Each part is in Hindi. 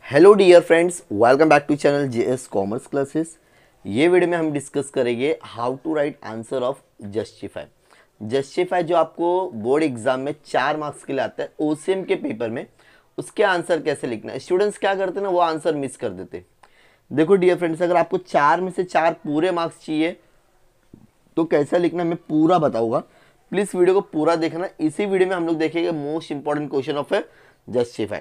Hello dear friends, welcome back to channel JS commerce classes. ये वीडियो में हम डिस्कस करेंगे how to write answer of justify. Justify जो आपको बोर्ड एग्जाम में 4 मार्क्स के लिए आता है ओसीएम के पेपर में, उसके आंसर कैसे लिखना है। स्टूडेंट्स क्या करते हैं ना, वो आंसर मिस कर देते। देखो डियर फ्रेंड्स, अगर आपको 4 में से 4 पूरे मार्क्स चाहिए तो कैसा लिखना मैं पूरा बताऊंगा। प्लीज़ वीडियो को पूरा देखना। इसी वीडियो में हम लोग देखेंगे most important question of justify,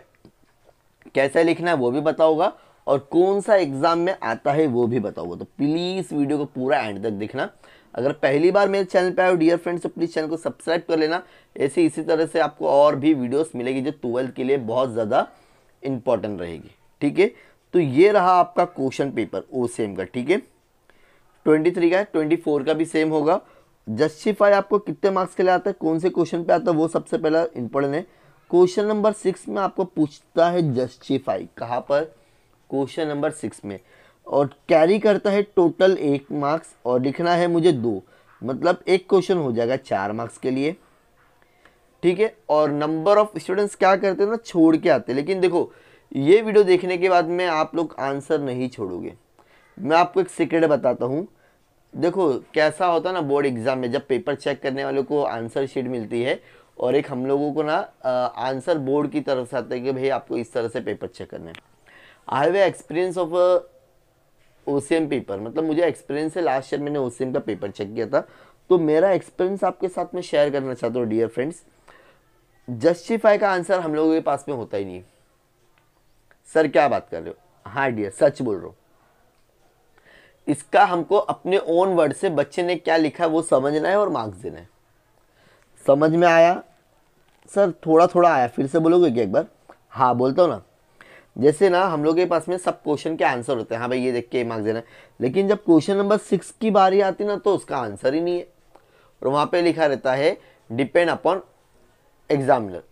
कैसे लिखना है वो भी बताऊंगा, और कौन सा एग्जाम में आता है वो भी बताऊंगा। तो प्लीज़ वीडियो को पूरा एंड तक देखना। अगर पहली बार मेरे चैनल पे आए हो डियर फ्रेंड्स, तो प्लीज़ चैनल को सब्सक्राइब कर लेना। ऐसे इसी तरह से आपको और भी वीडियोस मिलेगी जो 12th के लिए बहुत ज़्यादा इंपॉर्टेंट रहेगी। ठीक है, तो ये रहा आपका क्वेश्चन पेपर ओसीएम का। ठीक है, 23 का है, 24 का भी सेम होगा। जस्टिफाई आपको कितने मार्क्स के लिए आता है, कौन से क्वेश्चन पे आता है, वो सबसे पहला इंपॉर्टेंट है। क्वेश्चन नंबर 6 में आपको पूछता है जस्टिफाई, कहाँ पर, क्वेश्चन नंबर 6 में, और कैरी करता है टोटल 1 मार्क्स, और लिखना है मुझे 2, मतलब एक क्वेश्चन हो जाएगा 4 मार्क्स के लिए। ठीक है, और नंबर ऑफ स्टूडेंट्स क्या करते हैं ना, छोड़ के आते हैं। लेकिन देखो, ये वीडियो देखने के बाद में आप लोग आंसर नहीं छोड़ोगे। मैं आपको एक सीक्रेट बताता हूँ। देखो कैसा होता है ना, बोर्ड एग्जाम में जब पेपर चेक करने वालों को आंसर शीट मिलती है, और एक हम लोगों को ना आंसर बोर्ड की तरफ से आता है कि भाई आपको इस तरह से पेपर चेक करना है। I have experience of OCM paper, मतलब मुझे एक्सपीरियंस है। लास्ट ईयर मैंने ओसीएम का पेपर चेक किया था, तो मेरा एक्सपीरियंस आपके साथ में शेयर करना चाहता हूँ डियर फ्रेंड्स। जस्टिफाई का आंसर हम लोगों के पास में होता ही नहीं। सर क्या बात कर रहे हो? हाँ डियर, सच बोल रहा हूँ। इसका हमको अपने ओन वर्ड से बच्चे ने क्या लिखा है वो समझना है और मार्क्स देना है। समझ में आया? सर थोड़ा थोड़ा आया, फिर से बोलोगे क्या एक बार? हाँ बोलता हूँ ना। जैसे ना हम लोग के पास में सब क्वेश्चन के आंसर होते हैं, हाँ भाई ये देख के मार्क्स देना है। लेकिन जब क्वेश्चन नंबर 6 की बारी आती ना, तो उसका आंसर ही नहीं है, और वहाँ पे लिखा रहता है डिपेंड अपॉन एग्जामिनर।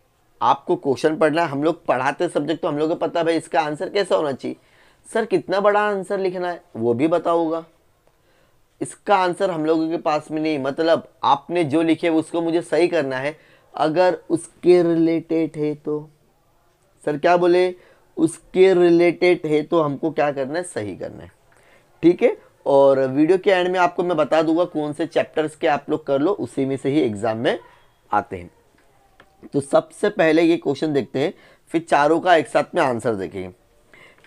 आपको क्वेश्चन पढ़ना है, हम लोग पढ़ाते सब्जेक्ट, तो हम लोग को पता है भाई इसका आंसर कैसा होना चाहिए। सर कितना बड़ा आंसर लिखना है वो भी बताऊंगा। इसका आंसर हम लोगों के पास में नहीं, मतलब आपने जो लिखे उसको मुझे सही करना है। अगर उसके रिलेटेड है तो, सर क्या बोले, उसके रिलेटेड है तो हमको क्या करना है, सही करना है। ठीक है, और वीडियो के एंड में आपको मैं बता दूंगा कौन से चैप्टर्स के आप लोग कर लो, उसी में से ही एग्जाम में आते हैं। तो सबसे पहले ये क्वेश्चन देखते हैं, फिर चारों का एक साथ में आंसर देखेंगे।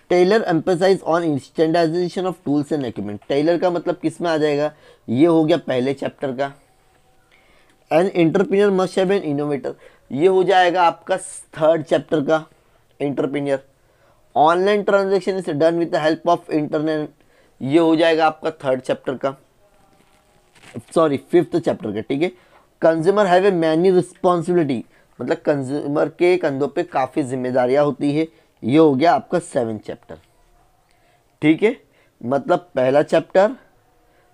Taylor emphasise on standardisation of tools and equipment. Taylor का मतलब किस में आ जाएगा, ये हो गया पहले चैप्टर का। An entrepreneur must have been innovator, ये हो जाएगा आपका 3rd चैप्टर का entrepreneur. Online transaction is done with the help of internet, ये हो जाएगा आपका 3rd चैप्टर का, सॉरी 5th चैप्टर का। ठीक है, consumer have a many responsibility, मतलब कंज्यूमर के कंधों पे काफ़ी जिम्मेदारियां होती है, ये हो गया आपका 7th चैप्टर। ठीक है, मतलब पहला chapter,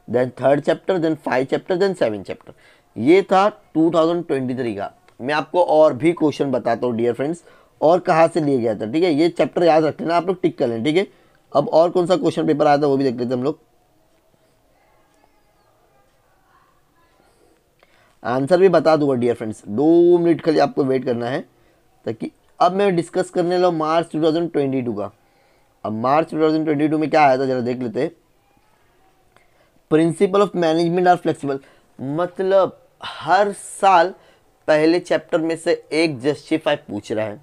then 3rd chapter, then 5 chapter, then 7 chapter. ये था 2023 का। मैं आपको और भी क्वेश्चन बताता हूँ डियर फ्रेंड्स, और कहाँ से लिए गया था। ठीक है, ये चैप्टर याद रख लेना, आप लोग टिक कर लें। ठीक है, अब और कौन सा क्वेश्चन पेपर आया था वो भी देख लेते हम लोग। आंसर भी बता दूंगा डियर फ्रेंड्स, 2 मिनट खाली आपको वेट करना है, ताकि अब मैं डिस्कस करने लगा मार्च 2022 का। अब मार्च 2022 में क्या आया था जरा देख लेते हैं। Principle of management are flexible, मतलब हर साल पहले चैप्टर में से एक जस्टिफाई पूछ रहा है।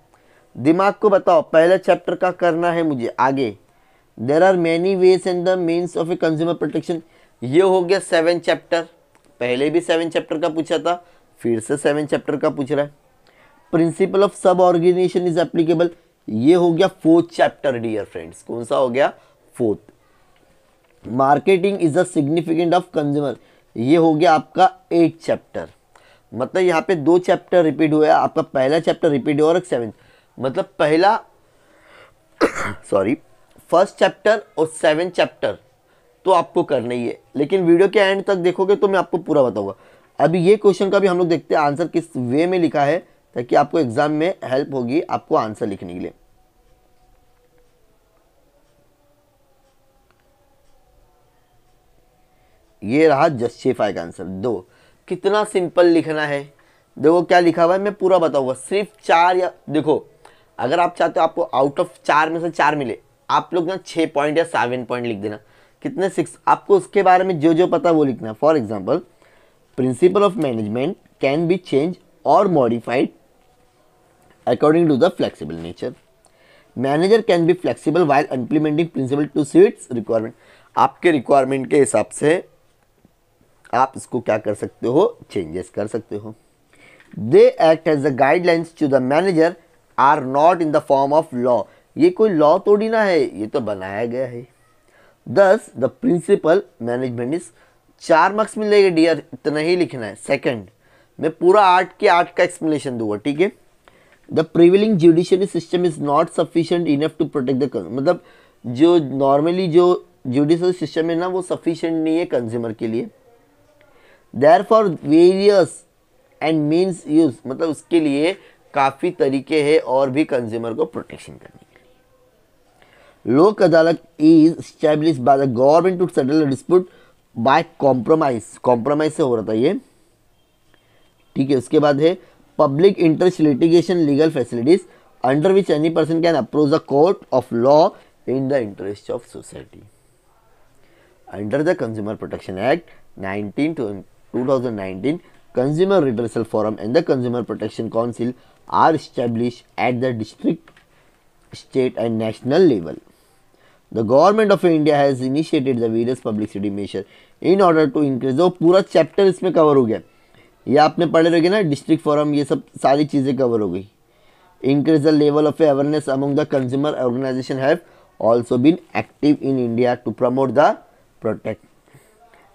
दिमाग को बताओ, पहले चैप्टर का करना है मुझे आगे। There are many ways and the means of a consumer protection, ये हो गया 7 चैप्टर। पहले भी 7 चैप्टर का पूछा था, फिर से 7 चैप्टर का पूछ रहा है। प्रिंसिपल ऑफ सब ऑर्गेनाइजेशन इज एप्लीकेबल, ये हो गया 4th चैप्टर डियर फ्रेंड्स। कौन सा हो गया, 4th। Marketing is a significant of consumer, ये हो गया आपका 8th चैप्टर। मतलब यहाँ पे 2 चैप्टर रिपीट हुआ है, आपका पहला चैप्टर रिपीट हुआ और 7th, मतलब पहला सॉरी 1st चैप्टर और 7th चैप्टर तो आपको करना ही है। लेकिन वीडियो के एंड तक देखोगे तो मैं आपको पूरा बताऊंगा। अभी ये क्वेश्चन का भी हम लोग देखते हैं आंसर किस वे में लिखा है, ताकि आपको एग्जाम में हेल्प होगी आपको आंसर लिखने के लिए। ये रहा जस्टिफाई का आंसर 2। कितना सिंपल लिखना है, देखो क्या लिखा हुआ है, मैं पूरा बताऊंगा। सिर्फ 4 या देखो, अगर आप चाहते हो आपको आउट ऑफ 4 में से 4 मिले, आप लोग ना 6 पॉइंट या 7 पॉइंट लिख देना। कितने 6, आपको उसके बारे में जो जो पता वो लिखना। For example, principle of management can be change और modified according to the flexible nature. Manager can be flexible while implementing principle to suits requirement. आपके रिक्वायरमेंट के हिसाब से आप इसको क्या कर सकते हो, चेंजेस कर सकते हो। They act as the guidelines to the manager are not in the form of law. ये कोई लॉ थोड़ी ना है, ये तो बनाया गया है। दस the principle management is 4 marks मिलेगा डियर, इतना ही लिखना है। सेकंड, मैं पूरा 8 के 8 का एक्सप्लेनेशन दूंगा, ठीक है। The prevailing judiciary system is not sufficient enough to protect the, मतलब जो नॉर्मली जो जुडिशरी सिस्टम है ना वो सफिशिएंट नहीं है कंज्यूमर के लिए। Therefore various and means use, मतलब उसके लिए काफ़ी तरीके हैं और भी कंज्यूमर को प्रोटेक्शन करने के लिए। Lok Adalat is established by the government to settle dispute by compromise, compromise से हो रहा था ये, ठीक है। उसके बाद है public interest litigation legal facilities under which any person can approach the court of law in the interest of society. Under the consumer protection act 2019, Consumer Redressal Forum and the Consumer Protection Council are established at the district, state and national level. The government of India has initiated the various publicity measures in order to increase, वो पूरा चैप्टर इसमें कवर हो गया, ये आपने पढ़े रहोगे ना, डिस्ट्रिक्ट फोरम, ये सब सारी चीज़ें कवर हो गई। Increase the level of awareness among the consumer organization have also been active in India to promote the protect.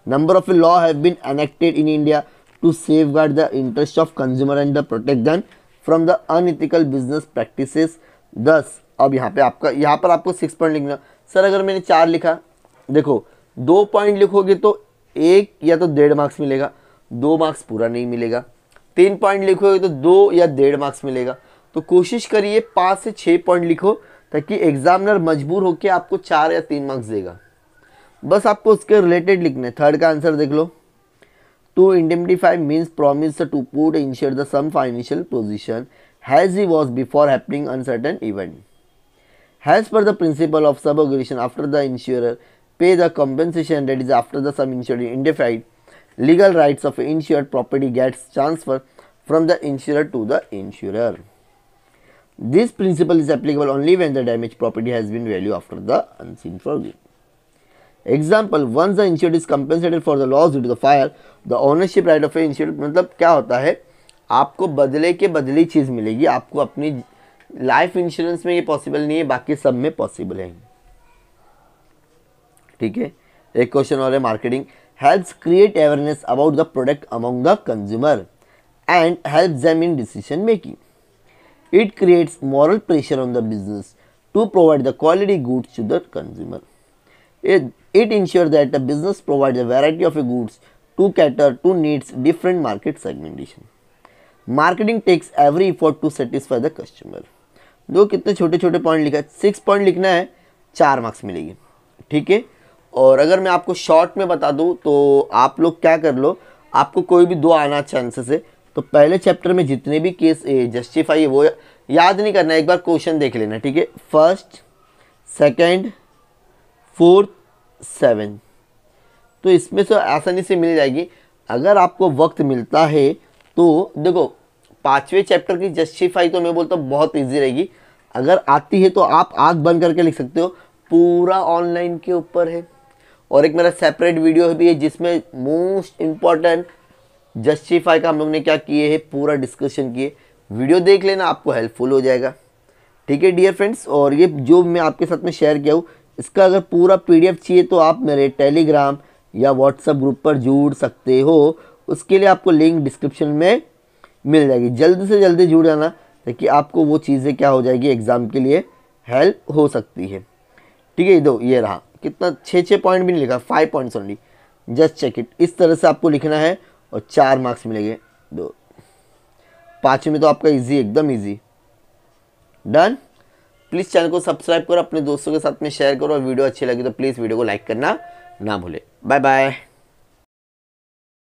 Number of law have been enacted in India to safeguard the interest of consumer and the protect them from the unethical business practices. Thus, अब यहाँ पर आपको 6 पॉइंट लिखना। सर अगर मैंने 4 लिखा, देखो 2 पॉइंट लिखोगे तो 1 या तो 1.5 मार्क्स मिलेगा, 2 मार्क्स पूरा नहीं मिलेगा। 3 पॉइंट लिखोगे तो 2 या 1.5 मार्क्स मिलेगा। तो कोशिश करिए 5 से 6 पॉइंट लिखो, ताकि एग्जामिनर मजबूर होकर आपको 4 या 3 मार्क्स देगा। बस आपको उसके रिलेटेड लिखना है। थर्ड का आंसर देख लो, to indemnify means promise to put insured the some financial position as he was before happening uncertain event. As per the principle of subrogation, after the insurer pay the compensation, that is after the sum insured indemnified, legal rights of insured property gets transferred from the insurer to the insurer. This principle is applicable only when the damaged property has been valued after the unseen forgiving. Example, once the insured is compensated for the loss due to the fire, the ownership right of insured, मतलब क्या होता है, आपको बदले के बदली चीज़ मिलेगी। आपको अपनी लाइफ इंश्योरेंस में ये पॉसिबल नहीं है, बाकी सब में पॉसिबल है, ठीक है। एक क्वेश्चन और है, marketing helps create awareness about the product among the consumer and helps them in decision making. It creates moral pressure on the business to provide the quality goods to the consumer. It ensures that the business provides a variety of goods to cater to needs different market segmentation. Marketing takes every effort to satisfy the customer. दो कितने छोटे छोटे पॉइंट लिखा है, 6 पॉइंट लिखना है, 4 मार्क्स मिलेगी, ठीक है. और अगर मैं आपको शॉर्ट में बता दूं तो आप लोग क्या कर लो, आपको कोई भी 2 आना चांसेस है, तो पहले चैप्टर में जितने भी केस जस्टिफाई है वो याद नहीं करना, एक बार क्वेश्चन देख लेना, ठीक है. फर्स्ट, सेकंड, फोर्थ, 7, तो इसमें से आसानी से मिल जाएगी. अगर आपको वक्त मिलता है तो देखो 5वें चैप्टर की जस्टिफाई तो मैं बोलता हूँ बहुत ईजी रहेगी. अगर आती है तो आप आँख बंद करके लिख सकते हो, पूरा ऑनलाइन के ऊपर है. और एक मेरा सेपरेट वीडियो भी है जिसमें मोस्ट इम्पॉर्टेंट जस्टिफाई का हम लोग ने क्या किए है पूरा डिस्कशन किए. वीडियो देख लेना, आपको हेल्पफुल हो जाएगा, ठीक है डियर फ्रेंड्स. और ये जो मैं आपके साथ में शेयर किया हूँ, इसका अगर पूरा PDF चाहिए तो आप मेरे टेलीग्राम या व्हाट्सएप ग्रुप पर जुड़ सकते हो. उसके लिए आपको लिंक डिस्क्रिप्शन में मिल जाएगी. जल्दी से जल्दी जुड़ जाना ताकि आपको वो चीज़ें क्या हो जाएगी, एग्ज़ाम के लिए हेल्प हो सकती है, ठीक है. दो ये रहा, कितना 6 पॉइंट भी नहीं लिखा, 5 points only, just check it. इस तरह से आपको लिखना है और 4 मार्क्स मिलेंगे. 2 5 में तो आपका इजी, एकदम इजी. डन. प्लीज़ चैनल को सब्सक्राइब करो, अपने दोस्तों के साथ में शेयर करो, और वीडियो अच्छी लगी तो प्लीज़ वीडियो को लाइक करना ना भूले. Bye bye.